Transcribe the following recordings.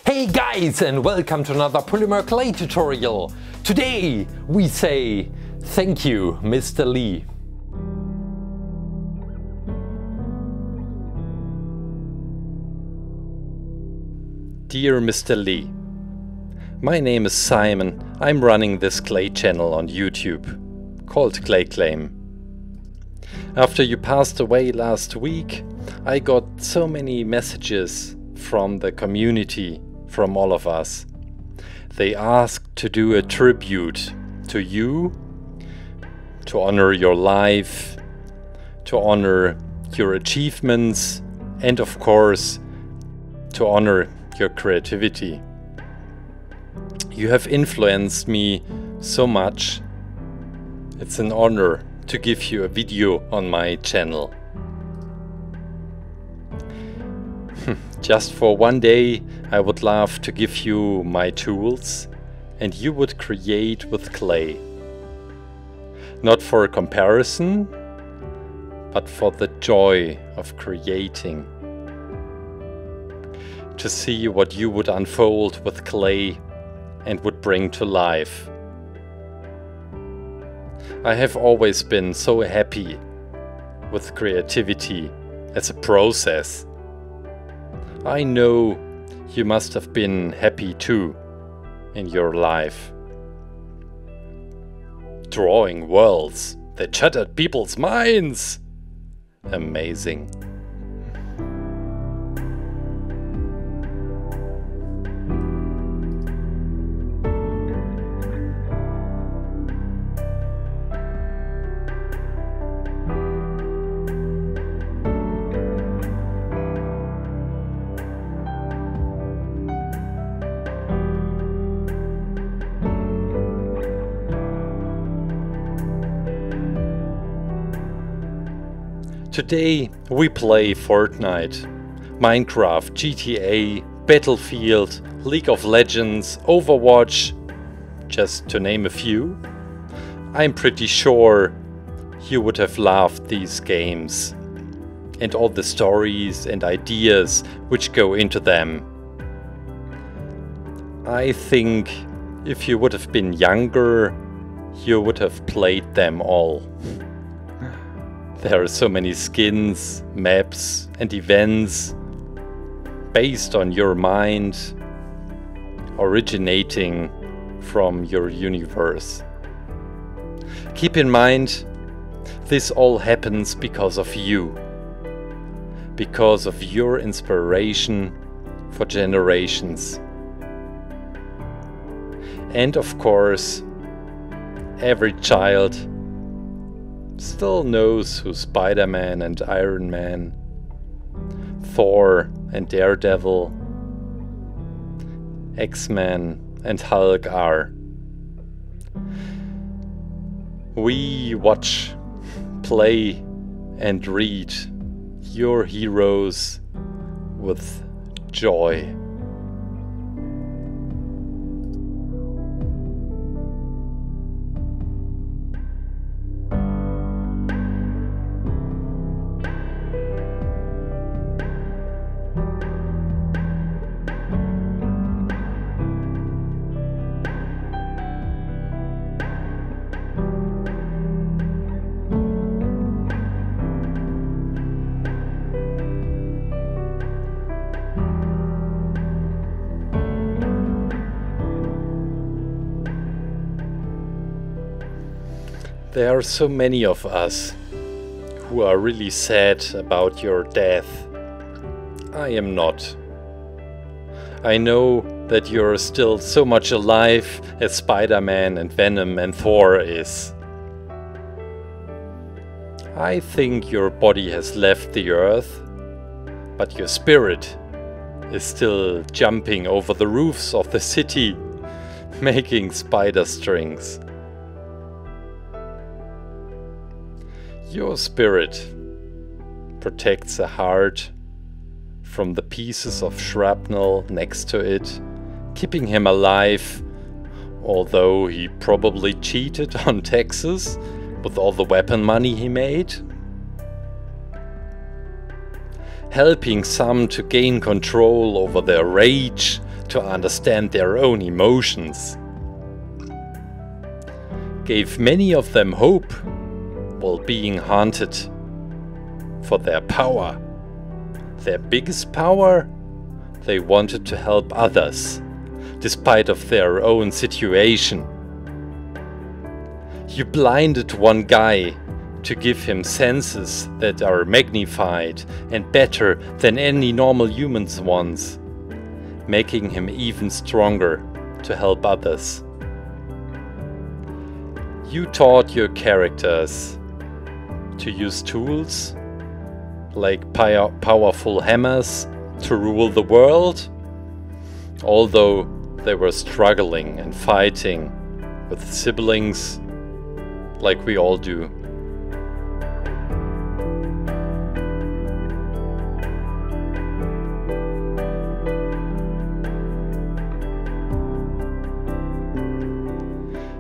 Hey guys, and welcome to another polymer clay tutorial. Today we say thank you, Mr. Lee. Dear Mr. Lee, my name is Simon. I'm running this clay channel on YouTube called Clay Claim. After you passed away last week, I got so many messages from the community, from all of us. They asked to do a tribute to you, to honor your life, to honor your achievements, and of course, to honor your creativity. You have influenced me so much. It's an honor to give you a video on my channel. Just for one day, I would love to give you my tools and you would create with clay. Not for a comparison, but for the joy of creating. To see what you would unfold with clay and would bring to life. I have always been so happy with creativity as a process. I know you must have been happy too in your life. Drawing worlds that shattered people's minds. Amazing. Today we play Fortnite, Minecraft, GTA, Battlefield, League of Legends, Overwatch, just to name a few. I'm pretty sure you would have loved these games and all the stories and ideas which go into them. I think if you would have been younger, you would have played them all. There are so many skins, maps and events based on your mind, originating from your universe. Keep in mind, this all happens because of you, because of your inspiration for generations. And of course, every child still knows who Spider-Man and Iron Man, Thor and Daredevil, X-Men and Hulk are. We watch, play and read your heroes with joy. There are so many of us who are really sad about your death. I am not. I know that you're still so much alive as Spider-Man and Venom and Thor is. I think your body has left the earth, but your spirit is still jumping over the roofs of the city, making spider strings. Your spirit protects a heart from the pieces of shrapnel next to it, keeping him alive, although he probably cheated on taxes with all the weapon money he made. Helping some to gain control over their rage, to understand their own emotions. Gave many of them hope while being haunted for their power. Their biggest power? They wanted to help others, despite of their own situation. You blinded one guy to give him senses that are magnified and better than any normal human's ones, making him even stronger to help others. You taught your characters to use tools like powerful hammers to rule the world, although they were struggling and fighting with siblings like we all do.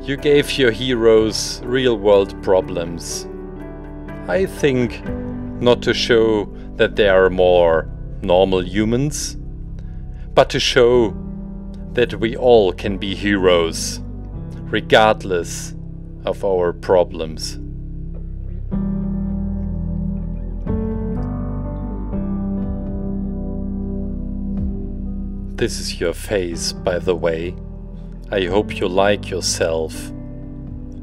You gave your heroes real-world problems. I think not to show that they are more normal humans, but to show that we all can be heroes, regardless of our problems. This is your face, by the way. I hope you like yourself.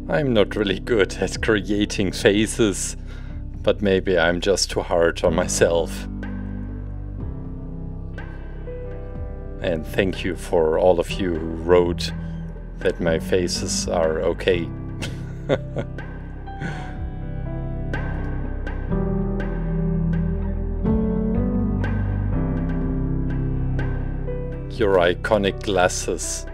I'm not really good at creating faces, but maybe I'm just too hard on myself. And thank you for all of you who wrote that my faces are okay. Your iconic glasses.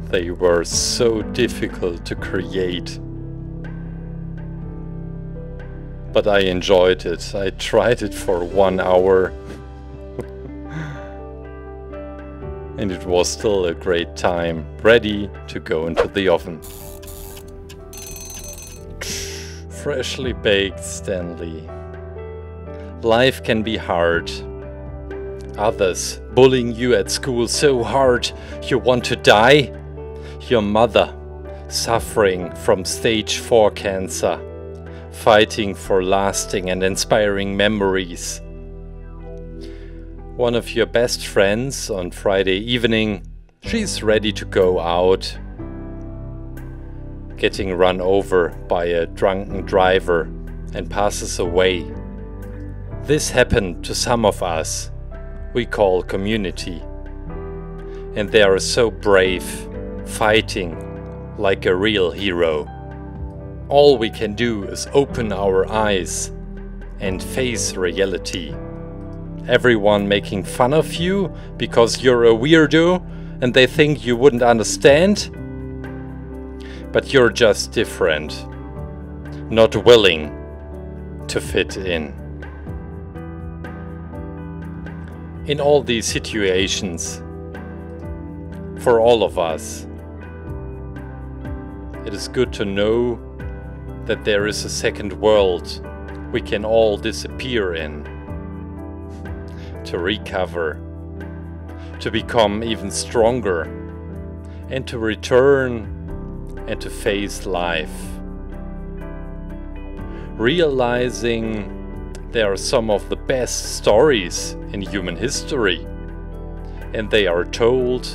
They were so difficult to create. But I enjoyed it. I tried it for 1 hour. And it was still a great time, ready to go into the oven. Freshly baked Stanley. Life can be hard. Others bullying you at school so hard you want to die. Your mother suffering from stage 4 cancer, fighting for lasting and inspiring memories. One of your best friends on Friday evening, she's ready to go out, getting run over by a drunken driver and passes away. This happened to some of us, we call community. And they are so brave, fighting like a real hero. All we can do is open our eyes and face reality. Everyone making fun of you because you're a weirdo and they think you wouldn't understand. But you're just different, not willing to fit in. In all these situations, for all of us, it is good to know that there is a second world we can all disappear in, to recover, to become even stronger, and to return and to face life. Realizing there are some of the best stories in human history, and they are told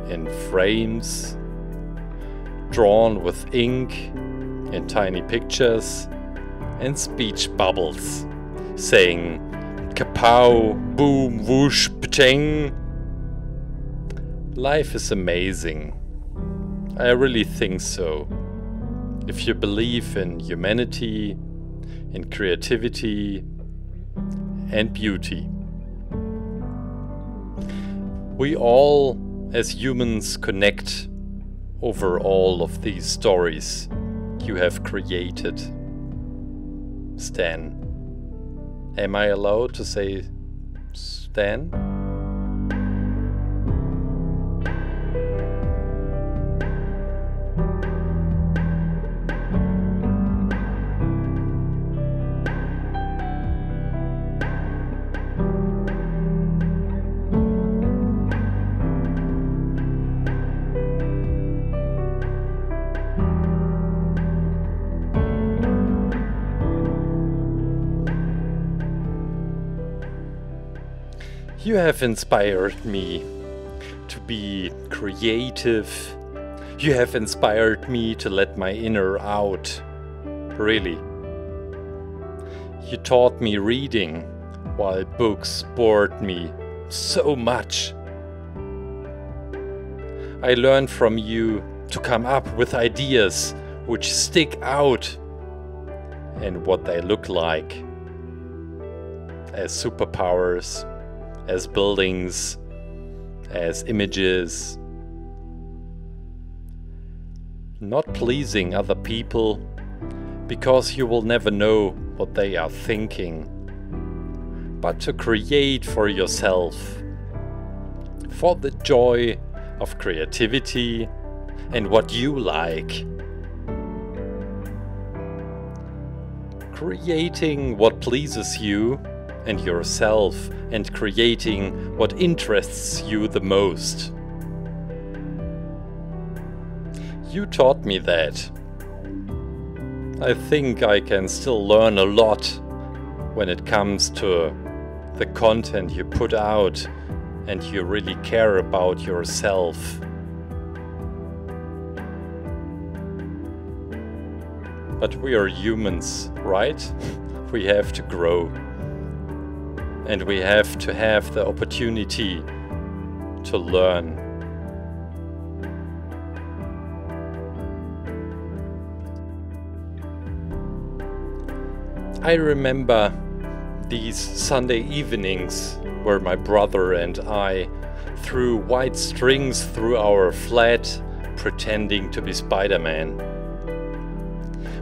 in frames, drawn with ink, in tiny pictures, and speech bubbles, saying kapow, boom, whoosh, pcheng. Life is amazing. I really think so. If you believe in humanity, in creativity, and beauty. We all, as humans, connect over all of these stories you have created. Stan. Am I allowed to say Stan? You have inspired me to be creative. You have inspired me to let my inner out. Really. You taught me reading, while books bored me so much. I learned from you to come up with ideas which stick out and what they look like as superpowers, as buildings, as images. Not pleasing other people, because you will never know what they are thinking, but to create for yourself, for the joy of creativity and what you like. Creating what pleases you and yourself, and creating what interests you the most. You taught me that. I think I can still learn a lot when it comes to the content you put out and you really care about yourself. But we are humans, right? We have to grow. And we have to have the opportunity to learn. I remember these Sunday evenings where my brother and I threw white strings through our flat, pretending to be Spider-Man.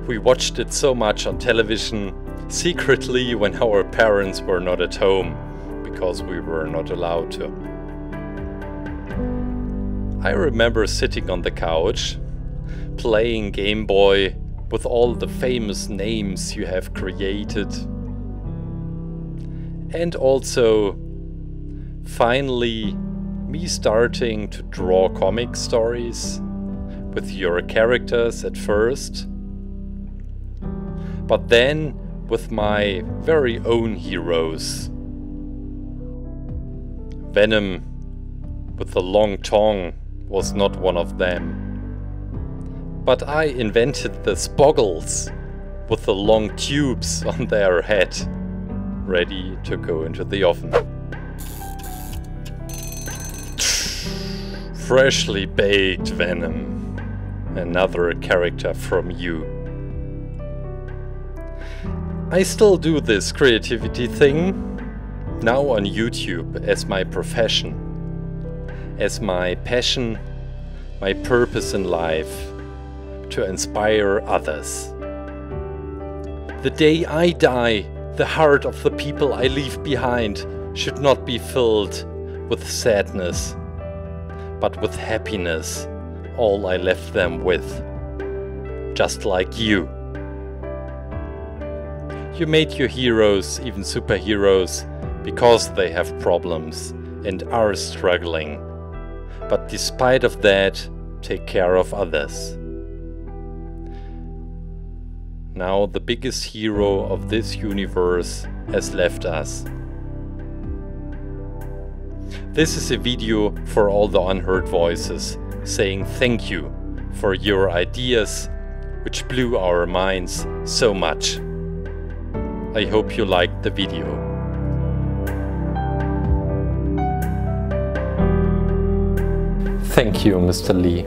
We watched it so much on television, secretly when our parents were not at home, because we were not allowed to. I remember sitting on the couch, playing Game Boy with all the famous names you have created, and also finally me starting to draw comic stories with your characters at first, but then with my very own heroes. Venom with the long tongue was not one of them. But I invented the Spoggles with the long tubes on their head, ready to go into the oven. Freshly baked Venom, another character from you. I still do this creativity thing, now on YouTube, as my profession, as my passion, my purpose in life, to inspire others. The day I die, the heart of the people I leave behind should not be filled with sadness, but with happiness, all I left them with, just like you. You made your heroes even superheroes because they have problems and are struggling, but despite of that, take care of others. Now the biggest hero of this universe has left us. This is a video for all the unheard voices, saying thank you for your ideas, which blew our minds so much. I hope you liked the video. Thank you, Mr. Lee.